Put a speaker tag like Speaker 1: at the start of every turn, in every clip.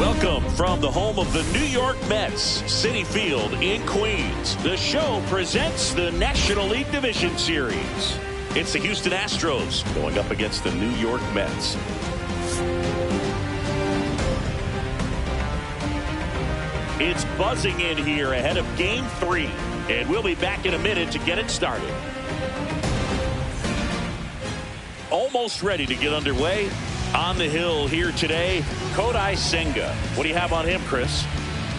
Speaker 1: Welcome from the home of the New York Mets, Citi Field in Queens. The show presents the National League Division Series. It's the Houston Astros going up against the New York Mets. It's buzzing in here ahead of Game 3, and we'll be back in a minute to get it started. Almost ready to get underway. On the hill here today, Kodai Senga. What do you have on him, Chris?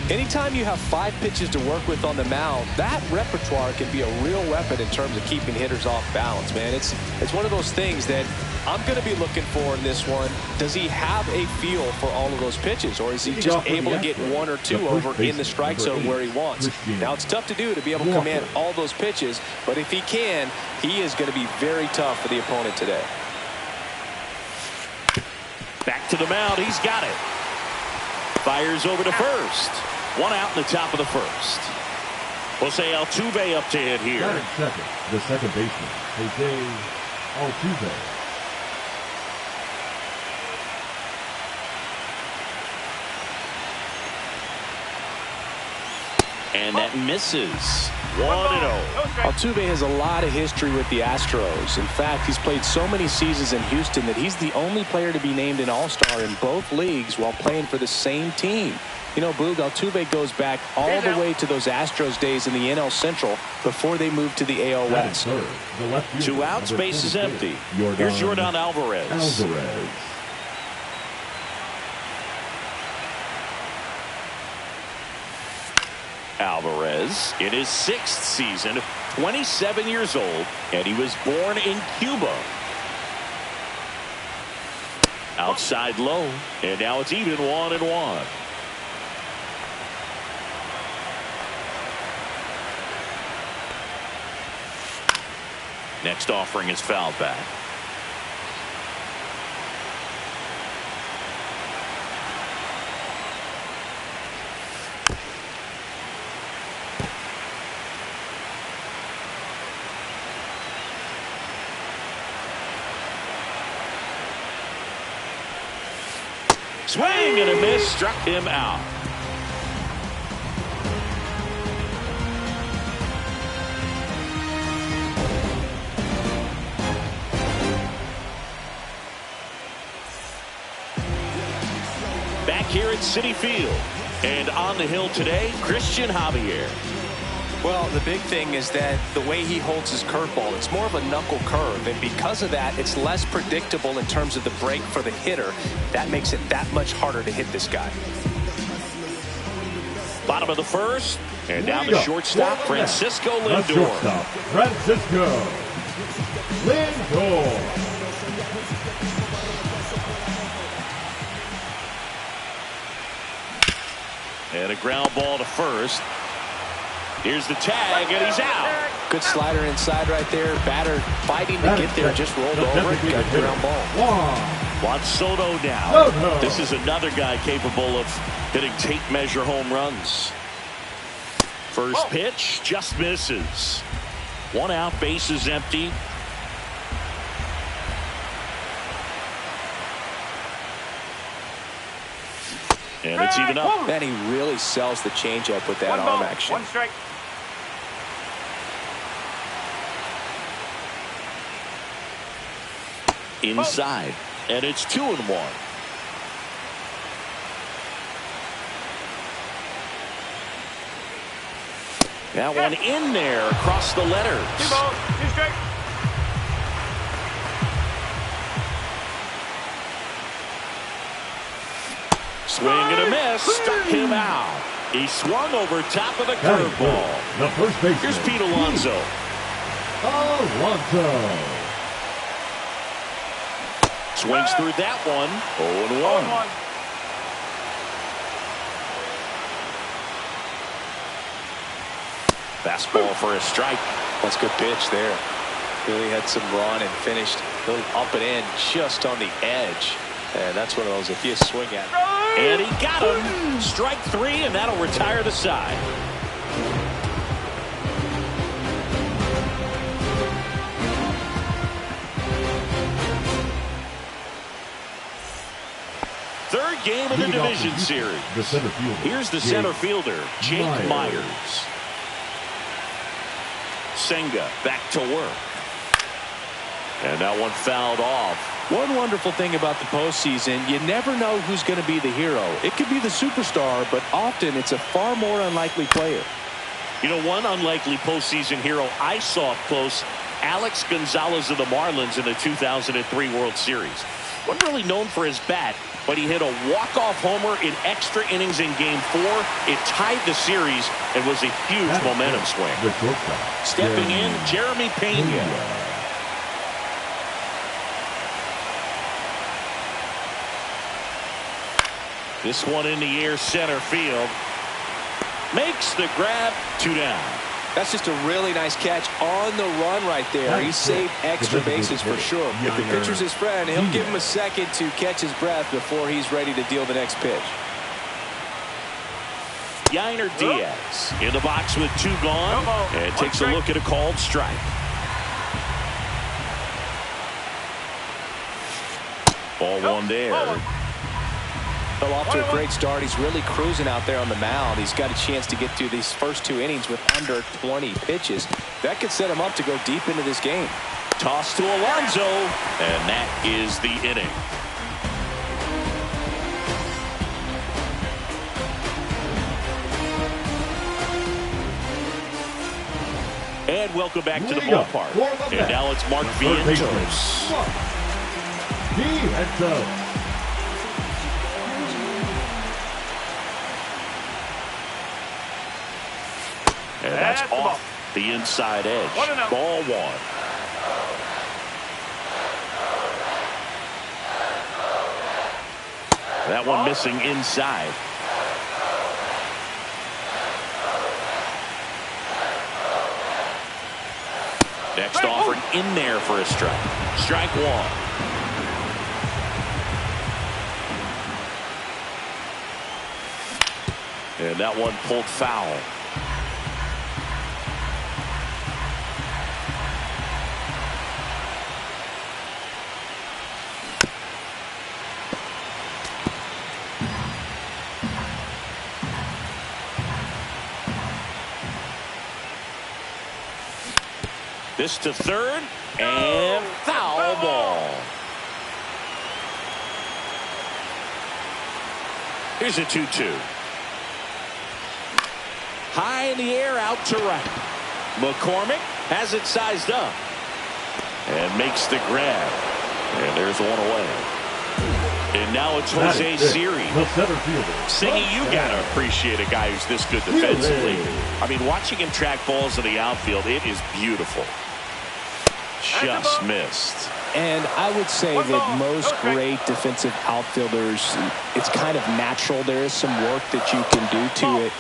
Speaker 2: Anytime you have 5 pitches to work with on the mound, that repertoire can be a real weapon in terms of keeping hitters off balance, man. It's one of those things that I'm going to be looking for in this one. Does he have a feel for all of those pitches, or is he just able to get 1 or 2 over in the strike zone where he wants? Now, it's tough to do to be able to command all those pitches, but if he can, he is going to be very tough for the opponent today.
Speaker 1: Back to the mound. He's got it. Fires over to first. 1 out in the top of the first. Jose Altuve up to hit here.
Speaker 3: Second, the second baseman, Jose Altuve.
Speaker 1: And that misses. 1-0.
Speaker 2: Altuve has a lot of history with the Astros. In fact, he's played so many seasons in Houston that he's the only player to be named an All-Star in both leagues while playing for the same team. You know, Boog, Altuve goes back all the way to those Astros days in the NL Central before they moved to the AL West.
Speaker 1: 2 outs, base is empty. Here's Yordan Alvarez. Alvarez in his 6th season, 27 years old, and he was born in Cuba. Outside low, and now it's even 1-1. Next offering is fouled back. Swing and a miss, struck him out. Back here at Citi Field, and on the hill today, Christian Javier.
Speaker 2: Well, the big thing is that the way he holds his curveball, it's more of a knuckle curve, and because of that, it's less predictable in terms of the break for the hitter. That makes it that much harder to hit this guy.
Speaker 1: Bottom of the first, and down the shortstop, Francisco Lindor.
Speaker 3: Shortstop, Francisco Lindor.
Speaker 1: And a ground ball to first. Here's the tag, and he's out.
Speaker 2: Good slider inside right there. Batter fighting to get there, just rolled over it. Got a ground ball.
Speaker 1: Juan Soto now. This is another guy capable of hitting tape measure home runs. First pitch just misses. 1 out, base is empty. And it's even up.
Speaker 2: And he really sells the changeup with that arm action.
Speaker 4: 1 strike.
Speaker 1: Inside, and it's 2-1. That one in there across the letters.
Speaker 4: 2 balls, 2 strike.
Speaker 1: Swing and a miss, struck him out. He swung over top of the curveball.
Speaker 3: The first baseman.
Speaker 1: Here's Pete Alonso. Swings through that one. 0-1. Fastball for a strike.
Speaker 2: That's a good pitch there. Really had some run and finished a little up and in just on the edge. And that's one of those, if you swing at it.
Speaker 1: And he got him. Strike 3, and that'll retire the side. Third game of the division series.
Speaker 3: The center fielder.
Speaker 1: Here's the center fielder, Jake Myers. Senga back to work. And that one fouled off.
Speaker 2: One wonderful thing about the postseason, you never know who's going to be the hero. It could be the superstar, but often it's a far more unlikely player.
Speaker 1: You know, one unlikely postseason hero I saw up close, Alex Gonzalez of the Marlins in the 2003 World Series. Wasn't really known for his bat, but he hit a walk-off homer in extra innings in Game 4. It tied the series and was a huge momentum swing. Stepping in, Jeremy Pena. This one in the air, center field. Makes the grab, 2 down.
Speaker 2: That's just a really nice catch on the run right there. He saved extra bases for sure. If the pitcher's his friend, he'll give him a second to catch his breath before he's ready to deal the next pitch.
Speaker 1: Yainer Diaz in the box with 2 gone and takes a look at a called strike. Ball 1 there.
Speaker 2: Well, off to a great start. He's really cruising out there on the mound. He's got a chance to get through these first 2 innings with under 20 pitches. That could set him up to go deep into this game.
Speaker 1: Toss to Alonso, and that is the inning. And welcome back to the ballpark. And now it's Mark Vientos. And that's off the inside edge. Ball 1. That one missing inside. Next offered in there for a strike. Strike 1. And that one pulled foul. This to third, and foul ball. Here's a 2-2. High in the air, out to right. McCormick has it sized up and makes the grab. And there's one away. And now it's Jose Siri. Singy, you gotta appreciate a guy who's this good defensively. I mean, watching him track balls in the outfield, it is beautiful. Just missed.
Speaker 2: And I would say that most great defensive outfielders, it's kind of natural. There is some work that you can do to it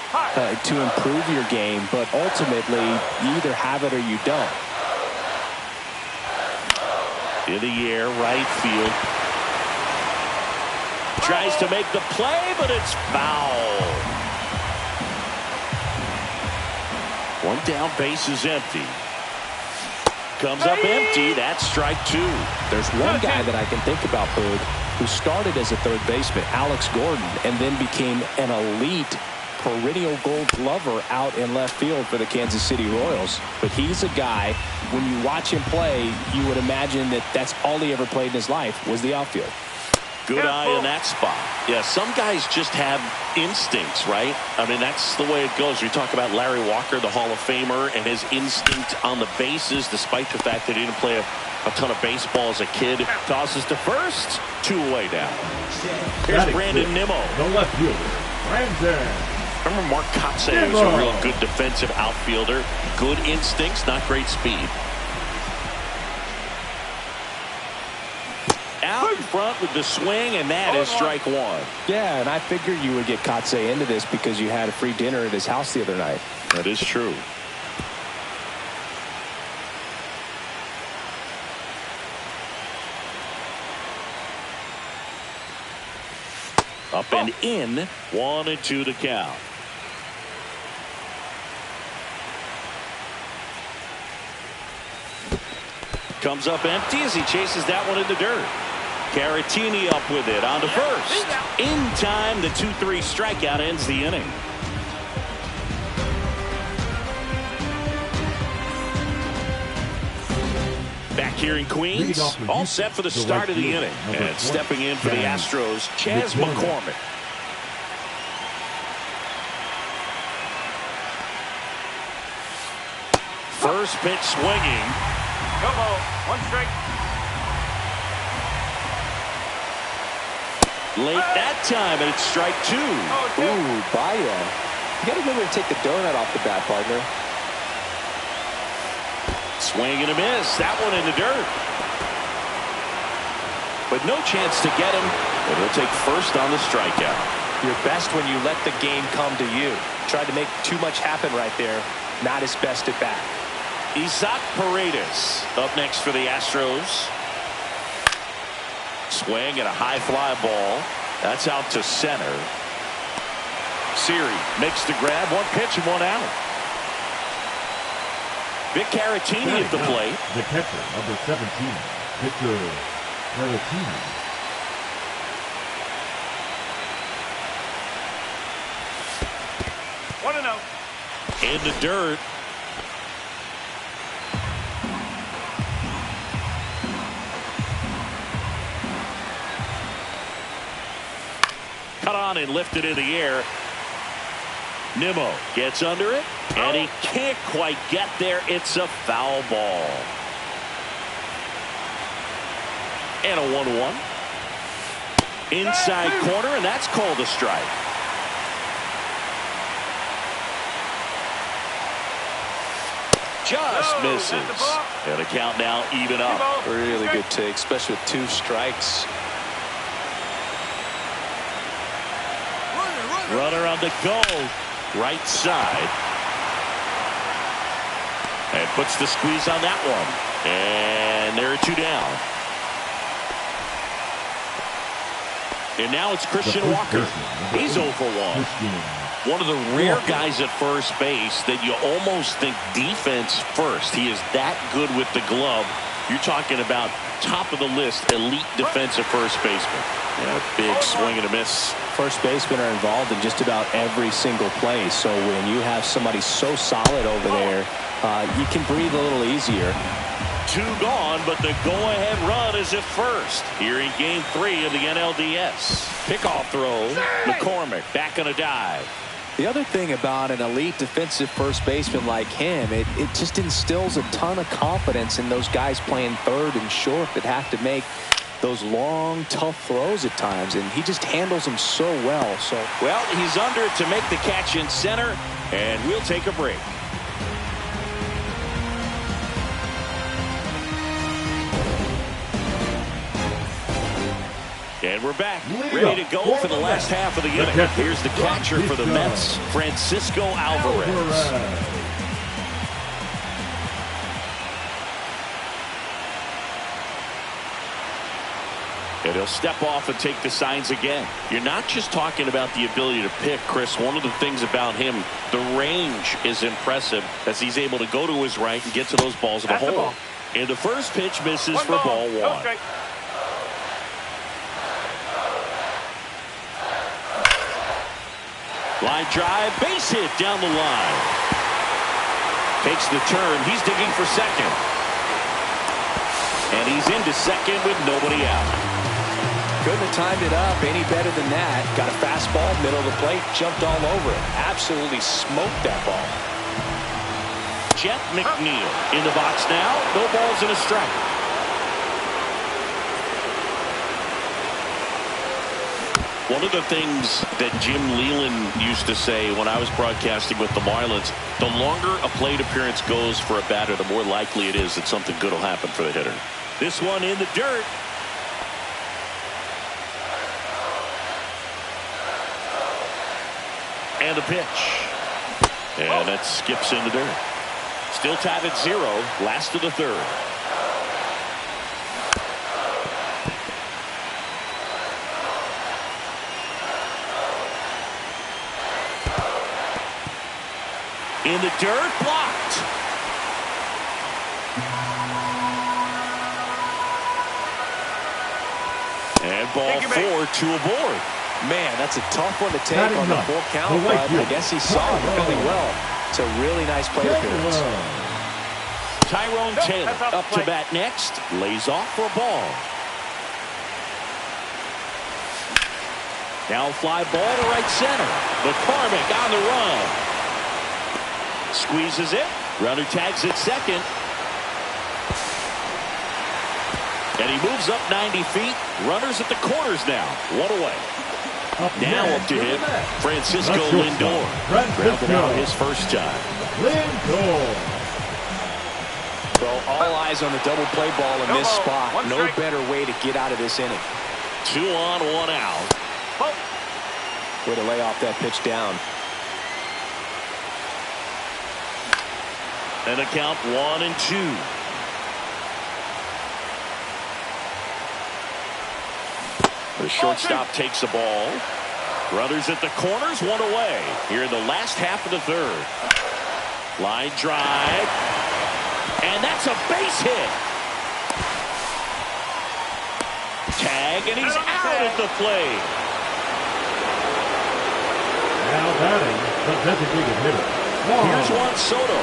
Speaker 2: to improve your game, but ultimately you either have it or you don't.
Speaker 1: In the air, right field. Tries to make the play, but it's foul. One down, base is empty. Comes up empty. That's strike 2.
Speaker 2: There's one guy that I can think about, Boog, who started as a third baseman, Alex Gordon, and then became an elite perennial Gold Glover out in left field for the Kansas City Royals. But he's a guy, when you watch him play, you would imagine that that's all he ever played in his life was the outfield.
Speaker 1: Good eye in that spot. Yeah, some guys just have instincts, right? I mean, that's the way it goes. We talk about Larry Walker, the Hall of Famer, and his instinct on the bases, despite the fact that he didn't play a ton of baseball as a kid. Tosses to first. 2 away now. Here's Brandon Nimmo.
Speaker 3: The left fielder, Brandon.
Speaker 1: Remember Mark Kotze was a real good defensive outfielder. Good instincts, not great speed. Out in front with the swing, and that is strike 1.
Speaker 2: Yeah, and I figured you would get Kotze into this because you had a free dinner at his house the other night.
Speaker 1: That is true. Up and in, 1-2 to count. Comes up empty as he chases that one in the dirt. Caratini up with it on to first. In time, the 2-3 strikeout ends the inning. Back here in Queens, all set for the start of the inning. And stepping in for the Astros, Chas McCormick. First pitch swinging.
Speaker 4: Go ball. 1 strike.
Speaker 1: Late that time, and it's strike 2.
Speaker 2: Ooh, Baya. You got to remember to take the donut off the bat, partner.
Speaker 1: Swing and a miss. That one in the dirt. But no chance to get him. And he'll take first on the strikeout.
Speaker 2: You're best when you let the game come to you. Tried to make too much happen right there. Not his best at bat.
Speaker 1: Isaac Paredes up next for the Astros. Swing and a high fly ball. That's out to center. Siri makes the grab. 1 pitch and 1 out. Vic Caratini at the plate.
Speaker 3: The catcher, number 17, Victor Caratini.
Speaker 4: One and out.
Speaker 1: In the dirt. Cut on and lifted in the air. Nimmo gets under it, and he can't quite get there. It's a foul ball. And a 1-1. Inside corner, and that's called a strike. Just misses. And the count now even up.
Speaker 2: Really good take, especially with 2 strikes.
Speaker 1: Runner on the go. Right side. And puts the squeeze on that one. And there are 2 down. And now it's Christian Walker. He's 0 for 1. One of the rare guys at first base that you almost think defense first. He is that good with the glove. You're talking about top of the list, elite defensive first baseman. Yeah, big swing and a miss.
Speaker 2: First basemen are involved in just about every single play. So when you have somebody so solid over there, you can breathe a little easier.
Speaker 1: 2 gone, but the go-ahead run is at first. Here in Game 3 of the NLDS. Pickoff throw. McCormick back on a dive.
Speaker 2: The other thing about an elite defensive first baseman like him, it just instills a ton of confidence in those guys playing third and short that have to make those long, tough throws at times, and he just handles them so well. So,
Speaker 1: well, he's under to make the catch in center, and we'll take a break. And we're back, ready to go for the last half of the inning. Here's the catcher for the Mets, Francisco Alvarez. And he'll step off and take the signs again. You're not just talking about the ability to pick, Chris. One of the things about him, the range is impressive as he's able to go to his right and get to those balls in the hole. And the first pitch misses for ball 1. Line drive, base hit down the line. Takes the turn. He's digging for second. And he's into second with nobody out.
Speaker 2: Couldn't have timed it up any better than that. Got a fastball, middle of the plate, jumped all over it. Absolutely smoked that ball.
Speaker 1: Jeff McNeil in the box now. No balls and a strike. One of the things that Jim Leyland used to say when I was broadcasting with the Marlins, the longer a plate appearance goes for a batter, the more likely it is that something good will happen for the hitter. This one in the dirt. And a pitch. And that skips in the dirt. Still tied at 0, last of the 3rd. In the dirt, blocked. And ball 4 to aboard.
Speaker 2: Man, that's a tough one to take on the full count, but I guess he saw it really well. It's a really nice plate appearance.
Speaker 1: Tyrone Taylor up to bat next. Lays off for a ball. Now fly ball to right center. McCormick on the run. Squeezes it. Runner tags at second. And he moves up 90 feet. Runners at the corners now. One away. Now up to him, Francisco Lindor. Grounded out his first time.
Speaker 3: Lindor.
Speaker 2: So all eyes on the double play ball in this spot. No better way to get out of this inning.
Speaker 1: 2 on, 1 out.
Speaker 2: Way to lay off that pitch down.
Speaker 1: And a count 1-2. The shortstop takes the ball. Runners at the corners, 1 away. Here in the last half of the third. Line drive. And that's a base hit. Tag, and he's out at the plate.
Speaker 3: Now batting, the designated hitter.
Speaker 1: Here's Juan Soto.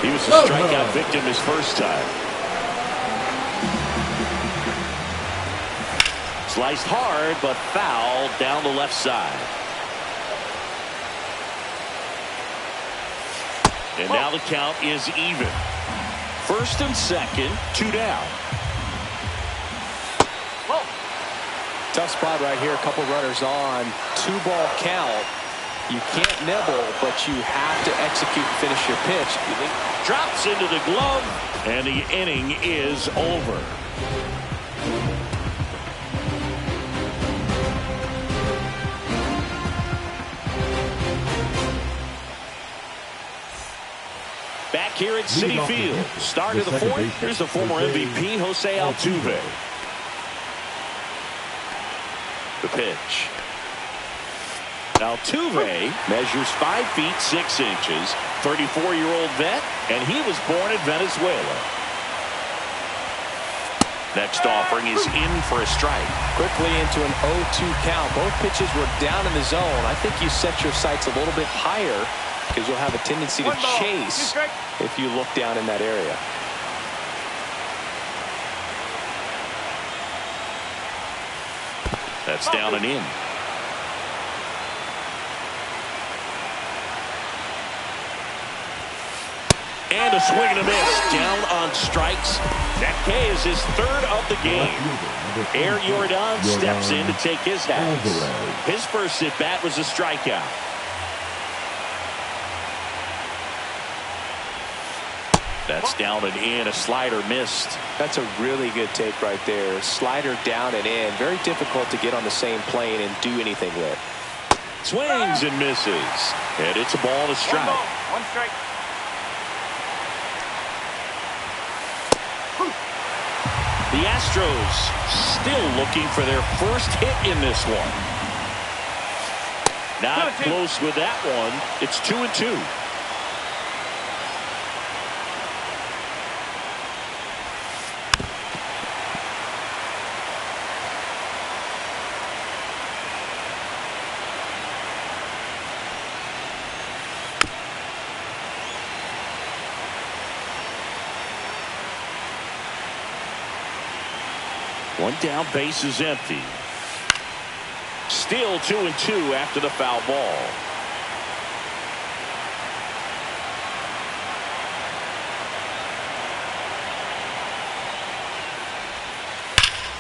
Speaker 1: He was a strikeout victim his first time. Sliced hard, but foul down the left side. And now the count is even. First and second, 2 down.
Speaker 2: Tough spot right here. A couple runners on. 2-ball count. You can't nibble, but you have to execute and finish your pitch.
Speaker 1: Drops into the glove, and the inning is over. Back here at Citi Field. Start of the fourth. Here's the former MVP, Jose Altuve. The pitch. Altuve measures 5 feet 6 inches, 34-year-old vet, and he was born in Venezuela. Next offering is in for a strike.
Speaker 2: Quickly into an 0-2 count. Both pitches were down in the zone. I think you set your sights a little bit higher because you'll have a tendency to chase if you look down in that area.
Speaker 1: That's down and in. And a swing and a miss. Down on strikes. That K is his 3rd of the game. Air Jordan steps in to take his hats. His first at-bat was a strikeout. That's down and in. A slider missed.
Speaker 2: That's a really good take right there. Slider down and in. Very difficult to get on the same plane and do anything with.
Speaker 1: Swings and misses. And it's a ball and a strike.
Speaker 4: 1 strike.
Speaker 1: The Astros still looking for their first hit in this one. Not close with that one. It's 2-2. One down, base is empty. Still 2-2 after the foul ball.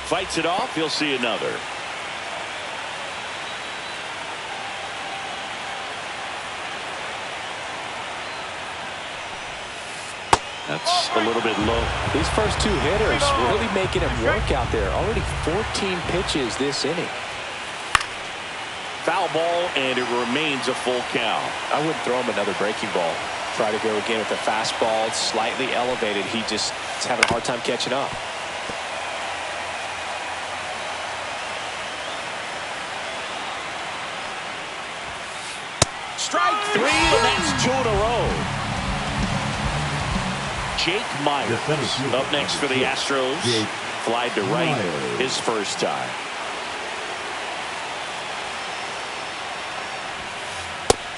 Speaker 1: Fights it off. He'll see another. That's a little bit low.
Speaker 2: These first 2 hitters really making him work out there. Already 14 pitches this inning.
Speaker 1: Foul ball, and it remains a full count.
Speaker 2: I wouldn't throw him another breaking ball. Try to go again with the fastball. It's slightly elevated. He just is having a hard time catching up.
Speaker 1: Strike 3, and that's 2 in a row. Jake Myers up next for the Astros. Flied to right his first time.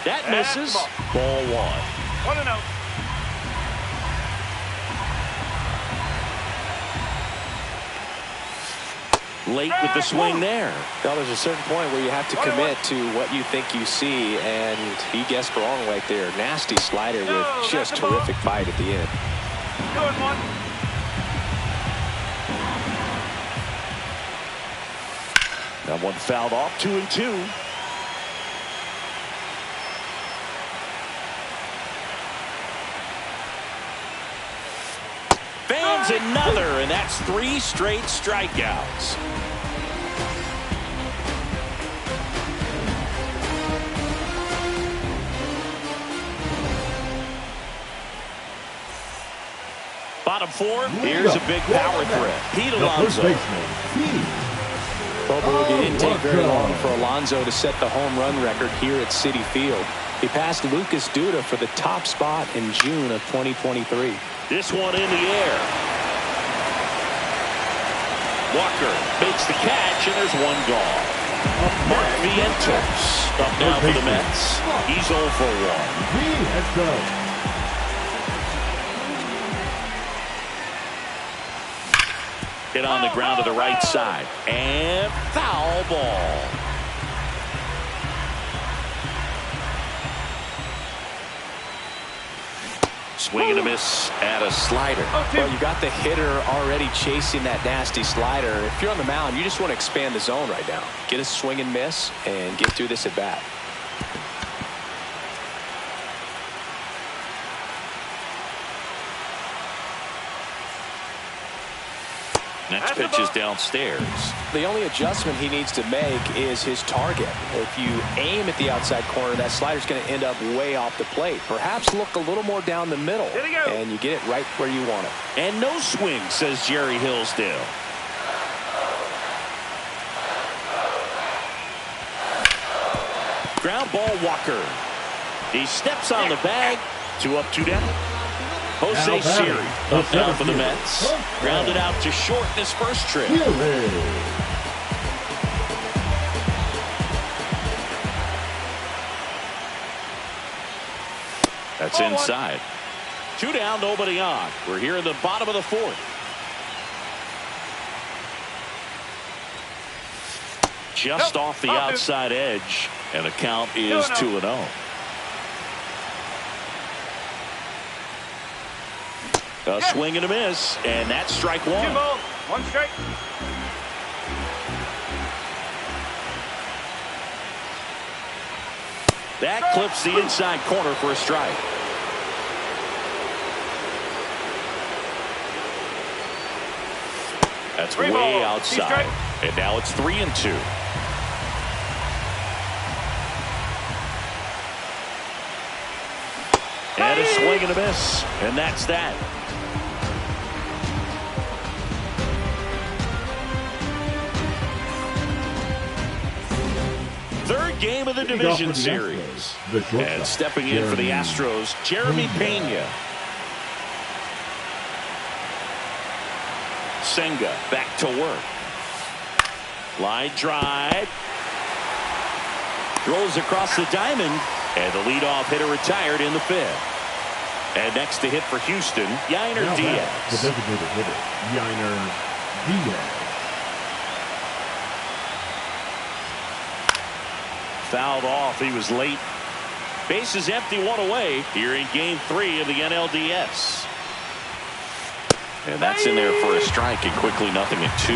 Speaker 1: That misses. Ball 1.
Speaker 4: 1-0.
Speaker 1: Late with the swing there.
Speaker 2: Well, there's a certain point where you have to commit to what you think you see, and he guessed wrong right there. Nasty slider with just terrific bite at the end.
Speaker 4: 2-1.
Speaker 1: That one fouled off. 2-2. Fans another, and that's 3 straight strikeouts. Bottom 4. Here's a big power threat. Pete Alonso.
Speaker 2: Well, it didn't take very long for Alonso to set the home run record here at Citi Field. He passed Lucas Duda for the top spot in June of 2023.
Speaker 1: This one in the air. Walker makes the catch, and there's one gone. Mark Vientos up now for the Mets. He's 0 for 1. Hit on the ground to the right side. And foul ball. Swing and a miss at a slider.
Speaker 2: Well, you got the hitter already chasing that nasty slider. If you're on the mound, you just want to expand the zone right now. Get a swing and miss and get through this at bat.
Speaker 1: Next pitch is downstairs.
Speaker 2: The only adjustment he needs to make is his target. If you aim at the outside corner, that slider's going to end up way off the plate. Perhaps look a little more down the middle, and you get it right where you want it.
Speaker 1: And no swing, says Jerry Hillsdale. Ground ball, Walker. He steps on the bag. 2 up, 2 down. Jose Siri up now for the Mets. Grounded out to short in his first trip. That's inside. 2 down, nobody on. We're here in the bottom of the 4th. Just off the outside edge, and the count is 2-0. A swing and a miss, and that's strike 1.
Speaker 4: 2 balls, 1 strike.
Speaker 1: That clips the inside corner for a strike. That's way outside, and now it's 3-2. And a swing and a miss, and that's that. Third game of the division series. And stepping in for the Astros, Jeremy Pena. Senga back to work. Line drive. Throws across the diamond. And the leadoff hitter retired in the 5th. And next to hit for Houston, Yainer Diaz.
Speaker 3: The designated hitter, Yainer Diaz.
Speaker 1: Fouled off. He was late. Bases empty, 1 away here in game 3 of the NLDS. And that's in there for a strike, and quickly nothing at 2.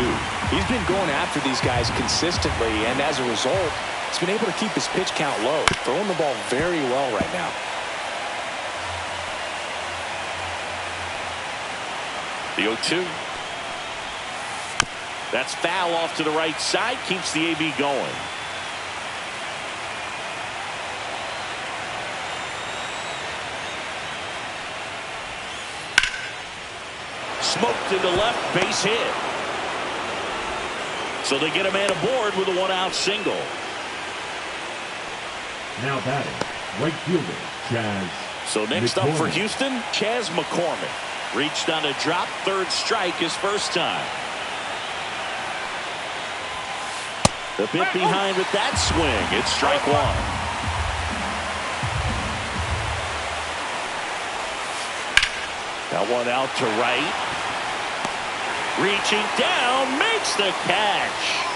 Speaker 2: He's been going after these guys consistently, and as a result, he's been able to keep his pitch count low, throwing the ball very well right now.
Speaker 1: The 0-2. That's foul off to the right side, keeps the AB going. Smoked into left, base hit. So they get a man aboard with a 1-out single.
Speaker 3: Now batting, right fielder, Chaz.
Speaker 1: So next up for Houston, Chaz McCormick. Reached on a drop, 3rd strike his first time. The bit behind with that swing. It's strike 1. Got one out to right. Reaching down, makes the catch.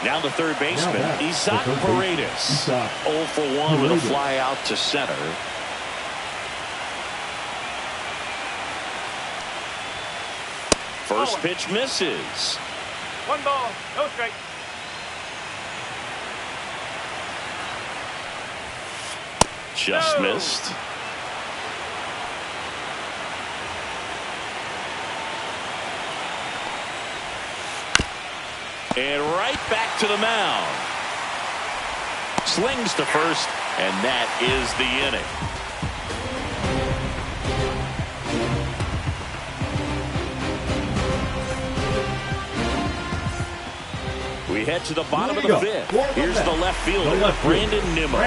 Speaker 1: Now the third baseman, Isaac Paredes. 0 for 1 with a fly out to center. First pitch misses.
Speaker 4: 1 ball, no strike.
Speaker 1: Just missed. And right back to the mound. Slings to first, and that is the inning. We head to the bottom of the fifth. Here's the left fielder, Brandon Nimmo.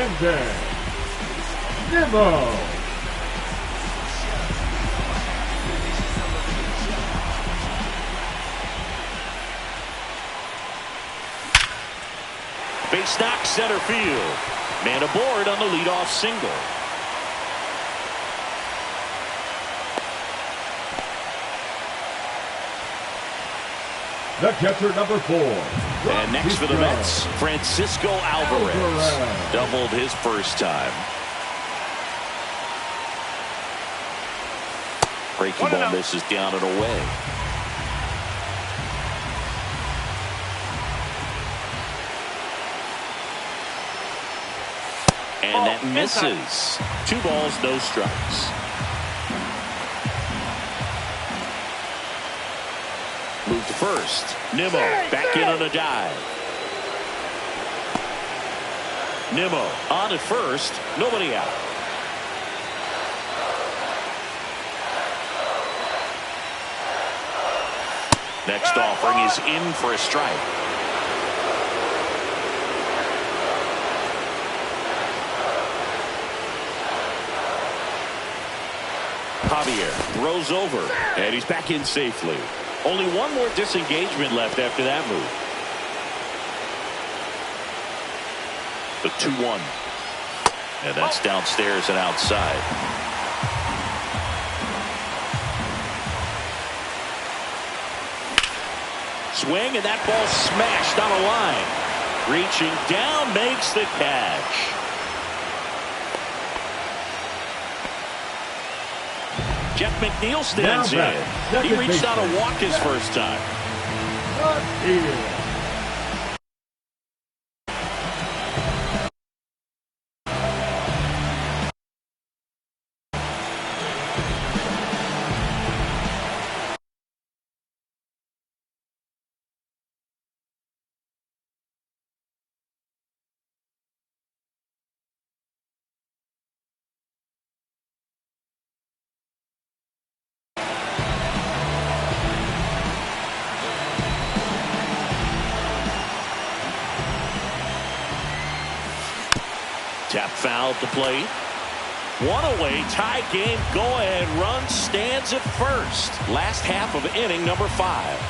Speaker 1: Base knock center field. Man aboard on the leadoff single.
Speaker 3: The catcher, number 4.
Speaker 1: And next for the Mets, Francisco Alvarez. Doubled his first time. Breaking ball misses down and away. And that misses. 2 balls, no strikes. Move to first. Nimmo back in on a dive. Nimmo on at first. Nobody out. Next offering is in for a strike. Javier throws over, and he's back in safely. Only one more disengagement left after that move. The 2-1. And that's downstairs and outside. Swing, and that ball smashed on a line. Reaching down, makes the catch. Jeff McNeil stands in. He reached out a walk his first time. Tap foul to plate. 1 away, tie game, go-ahead run stands at first. Last half of inning number 5.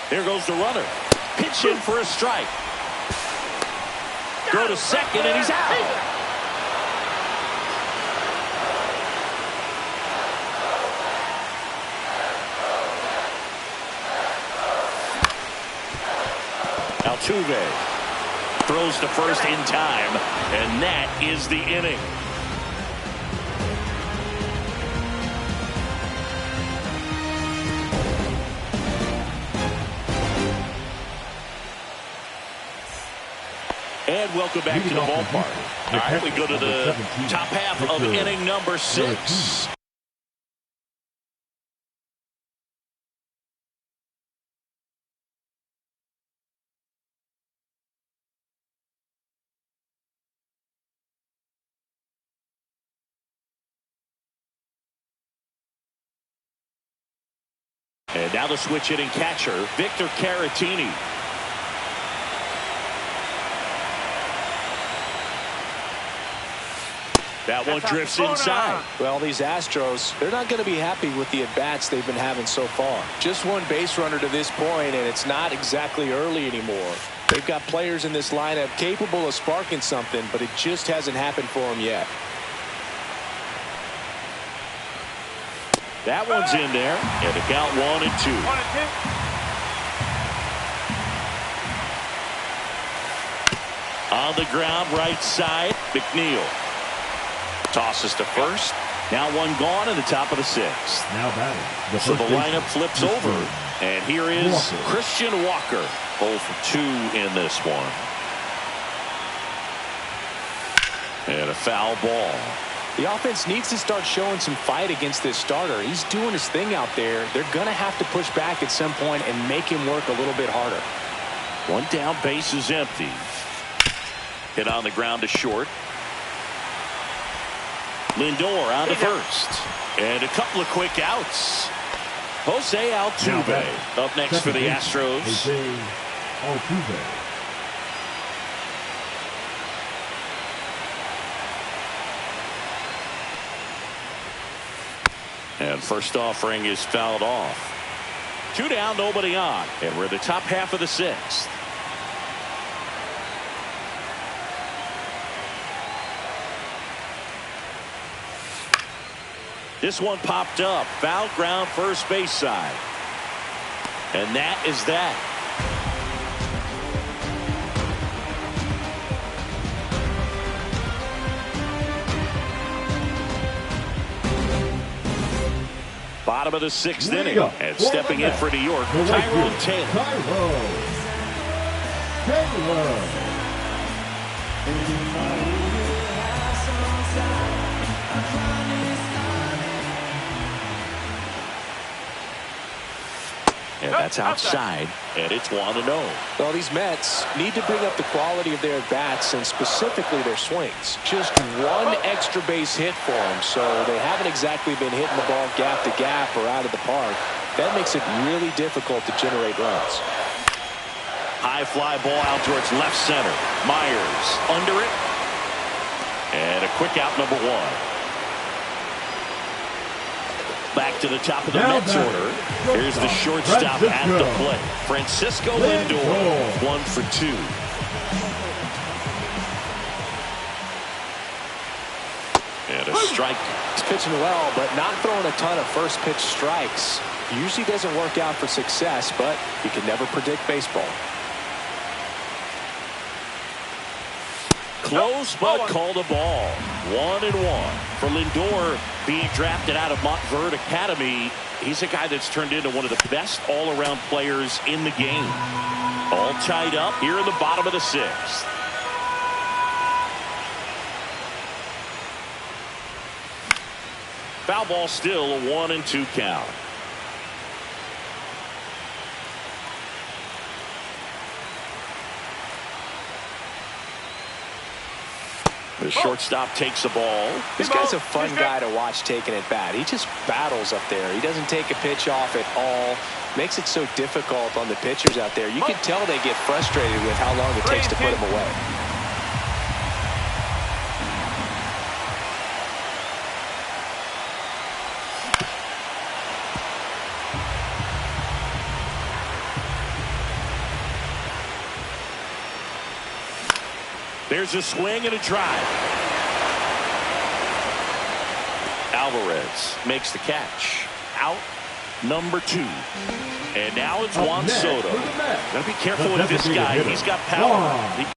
Speaker 1: Here goes the runner. Pitch in for a strike. Go to second, and he's out. Altuve throws to first in time, and that is the inning. And welcome back to the ballpark. All right, we go to the top half of inning number 6. And now the switch hitting catcher, Victor Caratini. That one drifts inside.
Speaker 2: Well, these Astros, they're not going to be happy with the at-bats they've been having so far. Just one base runner to this point, and it's not exactly early anymore. They've got players in this lineup capable of sparking something, but it just hasn't happened for them yet.
Speaker 1: That one's in there, and the count 1-2.
Speaker 4: 1-2.
Speaker 1: On the ground, right side, McNeil. Tosses to first. Now one gone in the top of the sixth.
Speaker 3: Now batting.
Speaker 1: So the lineup flips over. And here is
Speaker 3: Walker.
Speaker 1: Christian Walker. 0 for 2 in this one. And a foul ball.
Speaker 2: The offense needs to start showing some fight against this starter. He's doing his thing out there. They're going to have to push back at some point and make him work a little bit harder.
Speaker 1: One down, base is empty. Hit on the ground to short. Lindor on to first. And a couple of quick outs. Jose Altuve up next for the Astros.
Speaker 3: Jose Altuve.
Speaker 1: And first offering is fouled off. 2 down, nobody on. And we're in the top half of the sixth. This one popped up. Foul ground, first base side. And that is that. Bottom of the sixth inning. And stepping in for New York, Tyrone Taylor. And that's outside, and it's 1-0.
Speaker 2: Well, these Mets need to bring up the quality of their bats and specifically their swings. Just one extra base hit for them, so they haven't exactly been hitting the ball gap to gap or out of the park. That makes it really difficult to generate runs.
Speaker 1: High fly ball out towards left center. Myers under it. And a quick out, number 1. Back to the top of the Mets order. Here's the shortstop at the plate. Francisco Lindor, 1 for 2. And a strike.
Speaker 2: He's pitching well, but not throwing a ton of first pitch strikes. Usually doesn't work out for success, but you can never predict baseball.
Speaker 1: Close, but called a ball. 1-1 for Lindor, being drafted out of Montverde Academy. He's a guy that's turned into one of the best all-around players in the game. All tied up here in the bottom of the sixth. Foul ball, still a 1-2 count. The shortstop takes the ball.
Speaker 2: This guy's a fun guy to watch taking at bat. He just battles up there. He doesn't take a pitch off at all. Makes it so difficult on the pitchers out there. You can tell they get frustrated with how long it takes to put him away.
Speaker 1: There's a swing and a drive. Alvarez makes the catch. Out, number 2. And now it's Juan Soto. Gotta be careful with this guy. He's got power.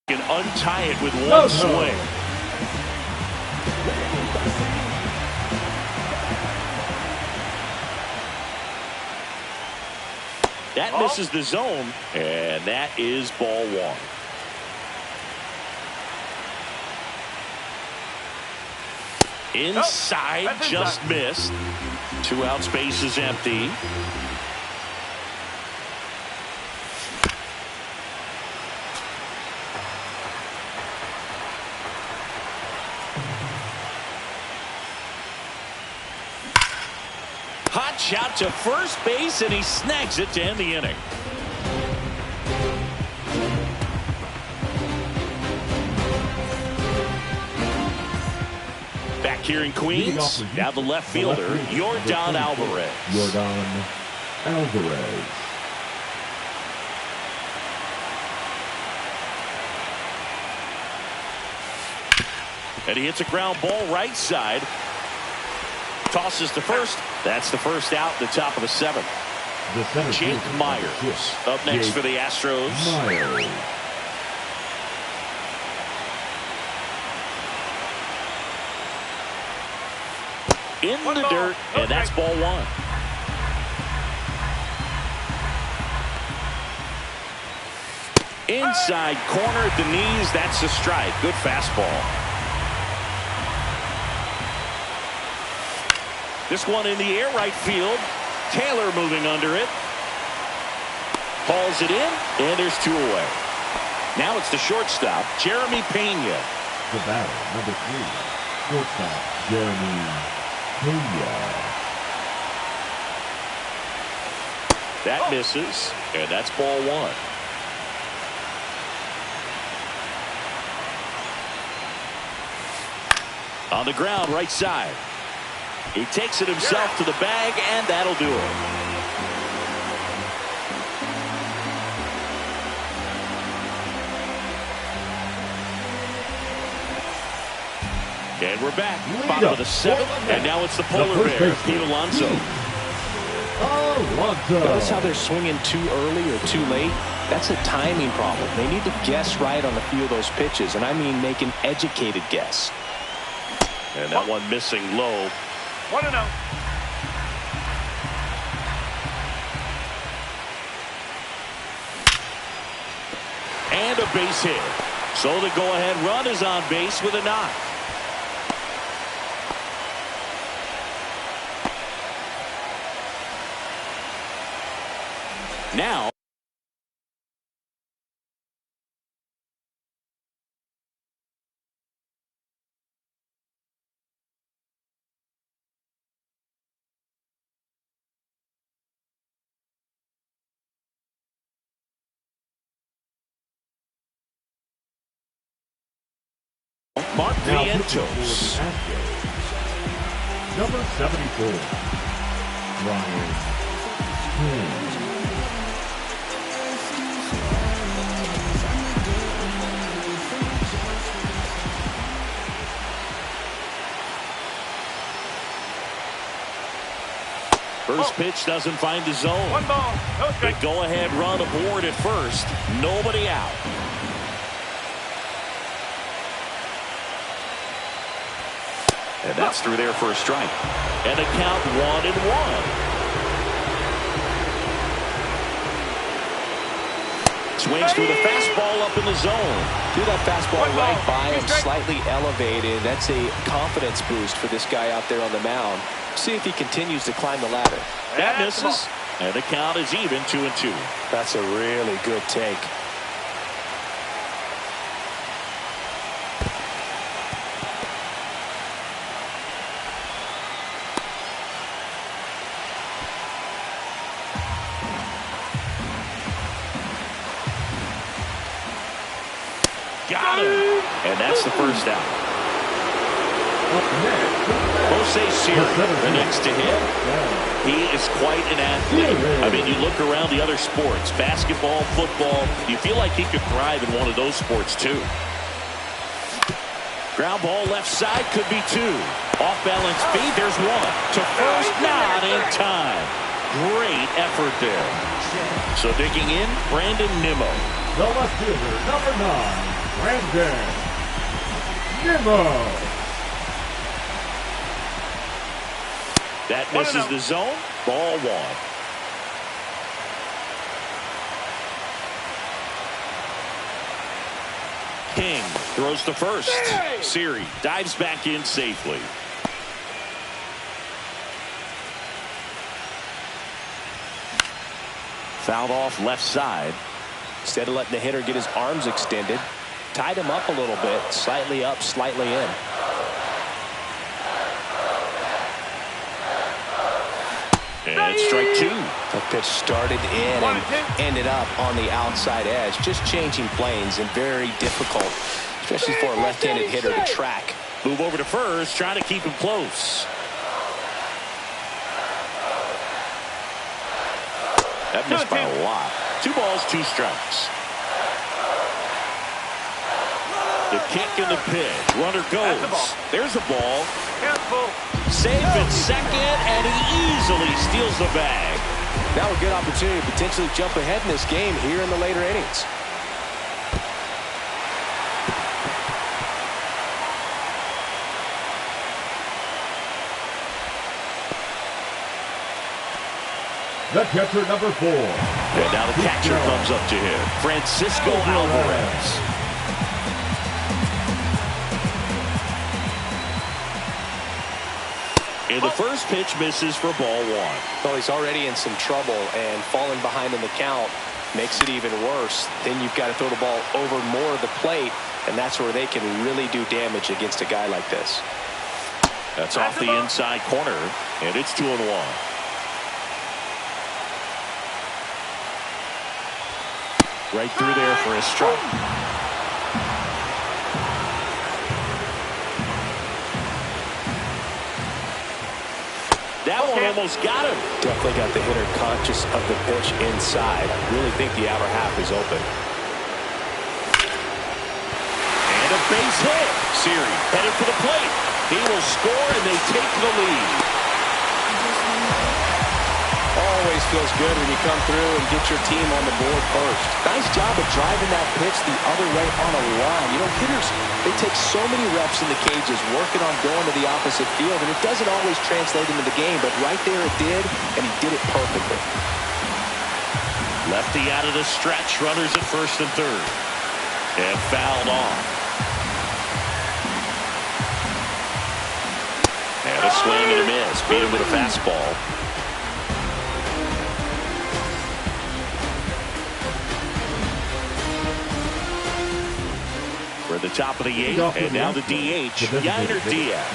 Speaker 1: Can untie it with one swing. That misses the zone, and that is ball 1. Inside, just missed. 2 outs, base is empty. pitch out to first base, and he snags it to end the inning. Back here in Queens, now the left fielder, Yordan Alvarez.
Speaker 3: Yordan Alvarez.
Speaker 1: And he hits a ground ball right side. Tosses to first. That's the first out, the top of the seventh. Jake Myers up next for the Astros.
Speaker 3: Myers.
Speaker 1: In the dirt, and that's ball one. Inside corner at the knees, that's a strike. Good fastball. This one in the air, right field. Taylor moving under it. Hauls it in, and there's two away. Now it's the shortstop, Jeremy Pena.
Speaker 3: The batter, number 3, shortstop, Jeremy Pena.
Speaker 1: That misses, and that's ball one. On the ground, right side. He takes it himself to the bag, and that'll do it. And we're back. Bottom of the seventh, and now it's the polar bear, Pete Alonso.
Speaker 2: Notice how they're swinging too early or too late? That's a timing problem. They need to guess right on a few of those pitches, and I mean make an educated guess.
Speaker 1: And that one missing low.
Speaker 4: 1-0.
Speaker 1: And a base hit. So the go-ahead run is on base with a knock. Now Mark Vientos.
Speaker 3: Number 74, Ryan King.
Speaker 1: First pitch doesn't find the zone.
Speaker 4: 1 ball, no
Speaker 1: The
Speaker 4: strike.
Speaker 1: go-ahead run aboard at first. Nobody out. And that's through there for a strike. And the count 1-1. Swings through the fastball up in the zone.
Speaker 2: Do that fastball right by him, slightly elevated. That's a confidence boost for this guy out there on the mound. See if he continues to climb the ladder.
Speaker 1: That misses. And the count is even, 2-2.
Speaker 2: That's a really good take.
Speaker 1: Got him. And that's the first out. Jose Siri, the next to him. He is quite an athlete. I mean, you look around the other sports, basketball, football, you feel like he could thrive in one of those sports too. Ground ball left side, could be two. Off balance feed, there's one. To first, not in time. Great effort there. So digging in, Brandon Nimmo.
Speaker 3: The left fielder, number 9, Brandon Nimmo.
Speaker 1: That misses the zone. Ball one. King throws to first. Siri dives back in safely. Fouled off left side.
Speaker 2: Instead of letting the hitter get his arms extended, tied him up a little bit, slightly up, slightly in.
Speaker 1: And strike two.
Speaker 2: The pitch started in and ended up on the outside edge. Just changing planes and very difficult, especially for a left-handed hitter to track.
Speaker 1: Move over to first, trying to keep him close. That missed by a lot. 2 balls, 2 strikes. The kick and the pitch. Runner goes. There's a ball. Safe at second, and he easily steals the bag.
Speaker 2: Now a good opportunity to potentially jump ahead in this game here in the later innings.
Speaker 3: The catcher, number 4.
Speaker 1: And now the catcher comes up to him, Francisco Alvarez. And the first pitch misses for ball 1.
Speaker 2: Well, he's already in some trouble, and falling behind in the count makes it even worse. Then you've got to throw the ball over more of the plate, and that's where they can really do damage against a guy like this.
Speaker 1: That's off the inside corner, and it's 2-1. Right through there for a strike. That one almost got him.
Speaker 2: Definitely got the hitter conscious of the pitch inside. I really think the outer half is open.
Speaker 1: And a base hit. Siri headed for the plate. He will score, and they take the lead.
Speaker 2: Always feels good when you come through and get your team on the board first. Nice job of driving that pitch the other way on a line. You know, hitters, they take so many reps in the cages working on going to the opposite field, and it doesn't always translate into the game, but right there it did, and he did it perfectly.
Speaker 1: Lefty out of the stretch, runners at first and third. And fouled off. And a swing and a miss. Beat him with a fastball. We're at the top of the 8th, and now the DH, Yainer Diaz.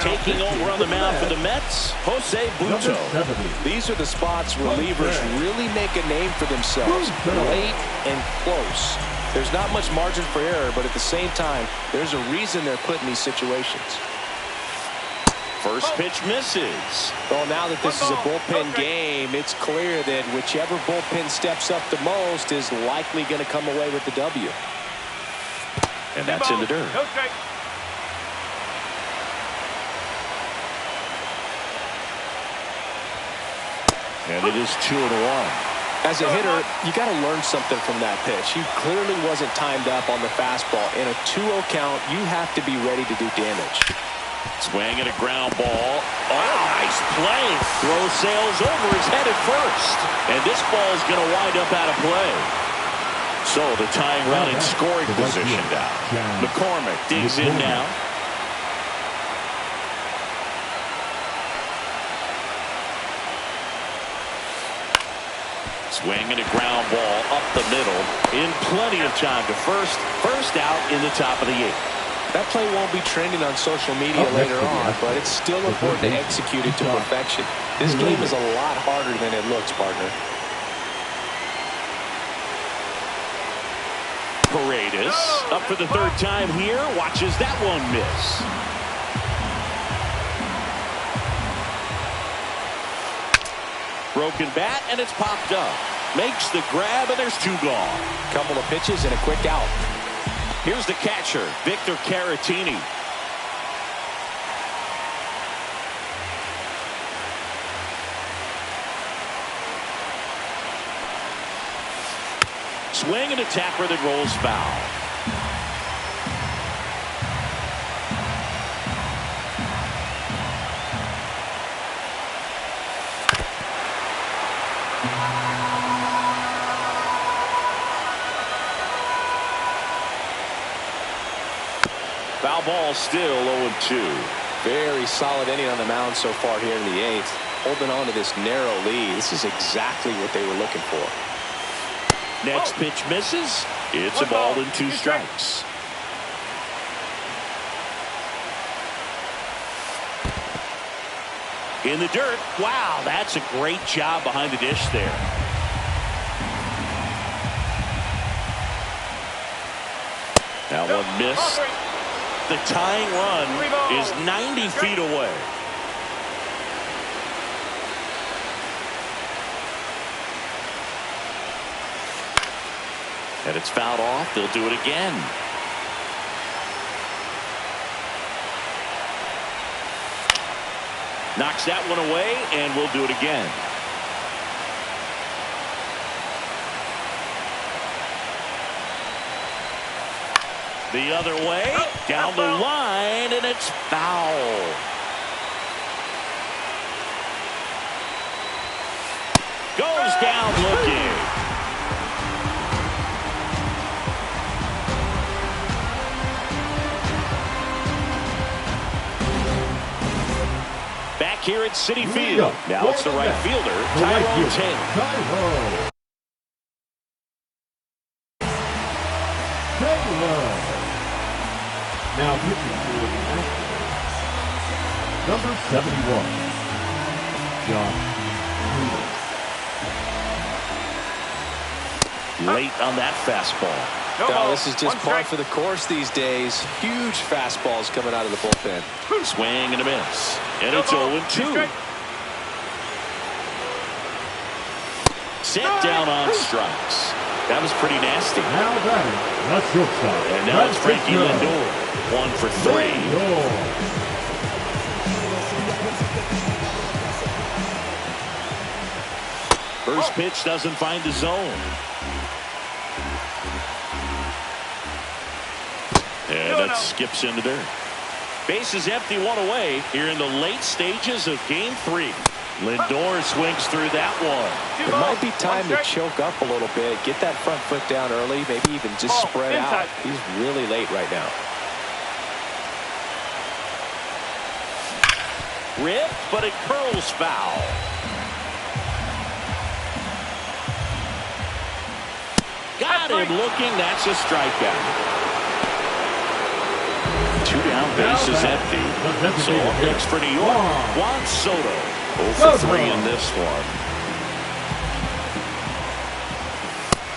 Speaker 1: Taking over on the mound for the Mets, Jose Butto.
Speaker 2: These are the spots relievers really make a name for themselves, late and close. There's not much margin for error, but at the same time, there's a reason they're put in these situations.
Speaker 1: First pitch misses.
Speaker 2: Well, now that this is a bullpen game, it's clear that whichever bullpen steps up the most is likely going to come away with the W.
Speaker 1: And that's in the dirt. And it is 2-1.
Speaker 2: As a hitter, you got to learn something from that pitch. He clearly wasn't timed up on the fastball. In a 2-0 count, you have to be ready to do damage.
Speaker 1: Swing and a ground ball. Oh, nice play. Throw sails over his head at first. And this ball is going to wind up out of play. So the tying run in scoring position now. McCormick digs in now. Swing and a ground ball up the middle in plenty of time to first out in the top of the 8th.
Speaker 2: That play won't be trending on social media later on, but it's still important to execute it to perfection. This game is a lot harder than it looks, partner.
Speaker 1: Paredes up for the 3rd time here, watches that one miss. Broken bat, and it's popped up. Makes the grab, and there's 2 gone.
Speaker 2: Couple of pitches and a quick out.
Speaker 1: Here's the catcher, Victor Caratini. Swing and a tapper that rolls foul. Foul ball, still 0-2.
Speaker 2: Very solid inning on the mound so far here in the 8th. holding on to this narrow lead. This is exactly what they were looking for.
Speaker 1: Next pitch misses. It's a ball and 2 strikes. In the dirt. Wow, that's a great job behind the dish there. Now one missed. The tying run is 90 feet away. And it's fouled off. They'll do it again. Knocks that one away, and we'll do it again. The other way, down the line, and it's foul. Goes down looking. Back here at Citi Field. Now it's the right fielder, Tyrone Taylor.
Speaker 3: Now pitching for the Astros, number 71, John.
Speaker 1: Late on that fastball.
Speaker 2: No, this is just par for the course these days. Huge fastballs coming out of the bullpen.
Speaker 1: Swing and a miss. And it's 0-2. Set down on strikes. That was pretty nasty.
Speaker 3: Now batting, the shortstop.
Speaker 1: And now it's Frankie Lindor. 1 for 3. First pitch doesn't find the zone. And that skips in the dirt. Base is empty, 1 away here in the late stages of Game 3. Lindor swings through that one.
Speaker 2: It might be time to choke up a little bit, get that front foot down early, maybe even just spread out. He's really late right now.
Speaker 1: Rip, but it curls foul. Got him looking. That's a strikeout. 2 down, base is empty. So up next for New York, Juan Soto. 0 for 3 in this one.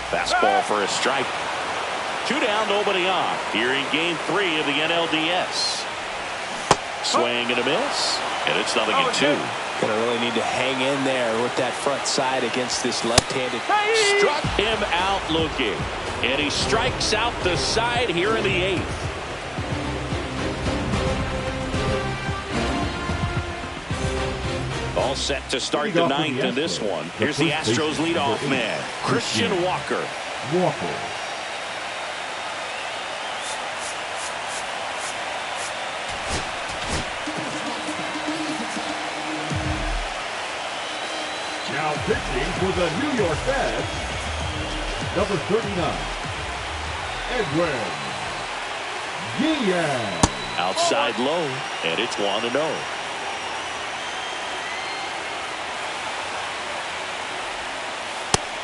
Speaker 1: Fastball for a strike. 2 down, nobody on. Here in Game 3 of the NLDS. Swing and a miss. And it's 0-2.
Speaker 2: Gonna really need to hang in there with that front side against this left-handed.
Speaker 1: Struck him out looking. And he strikes out the side here in the 8th. All set to start the 9th in this one. Here's the Astros leadoff man, Christian Walker.
Speaker 3: Now pitching for the New York Mets, number 39, Edwin Diaz.
Speaker 1: Outside low, and it's 1-0.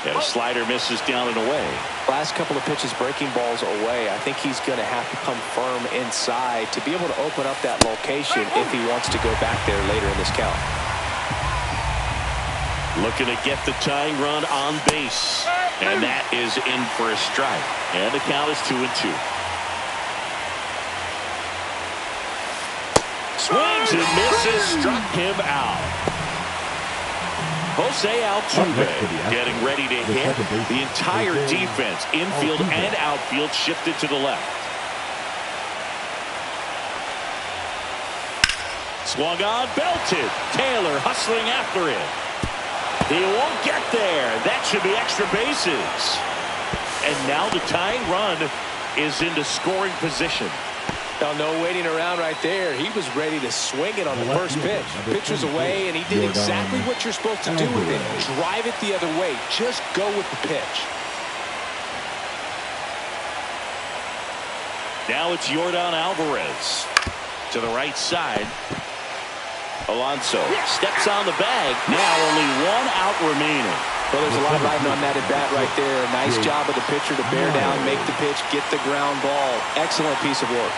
Speaker 1: And a slider misses down and away.
Speaker 2: Last couple of pitches breaking balls away. I think he's going to have to come firm inside to be able to open up that location if he wants to go back there later in this count.
Speaker 1: Looking to get the tying run on base. And that is in for a strike. And the count is 2-2. Swings and misses. Struck him out. Jose Altuve getting ready to hit. The entire defense, infield and outfield, shifted to the left. Swung on, belted. Taylor hustling after it. He won't get there. That should be extra bases. And now the tying run is into scoring position.
Speaker 2: Now, no waiting around right there. He was ready to swing it on the first pitch. Pitcher's away, and he did exactly what you're supposed to do with it. Drive it the other way. Just go with the pitch. Now it's Yordan Alvarez to the right side.
Speaker 1: Alonso steps on the bag. Now only 1 out remaining.
Speaker 2: Well, there's a lot riding on that at bat right there. Nice job of the pitcher to bear down, make the pitch, get the ground ball. Excellent piece of work.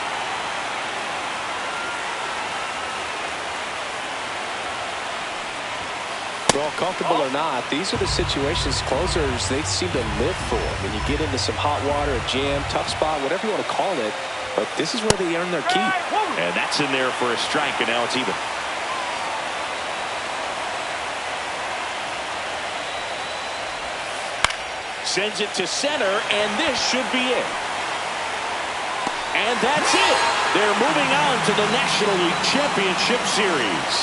Speaker 2: Well, comfortable or not, these are the situations closers they seem to live for. When you get into some hot water, a jam, tough spot, whatever you want to call it. But this is where they earn their keep.
Speaker 1: And that's in there for a strike, and now it's even. Sends it to center, and this should be it. And that's it. They're moving on to the National League Championship Series.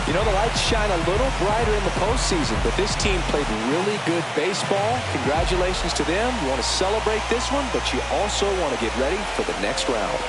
Speaker 2: You know, the lights shine a little brighter in the postseason, but this team played really good baseball. Congratulations to them. You want to celebrate this one, but you also want to get ready for the next round.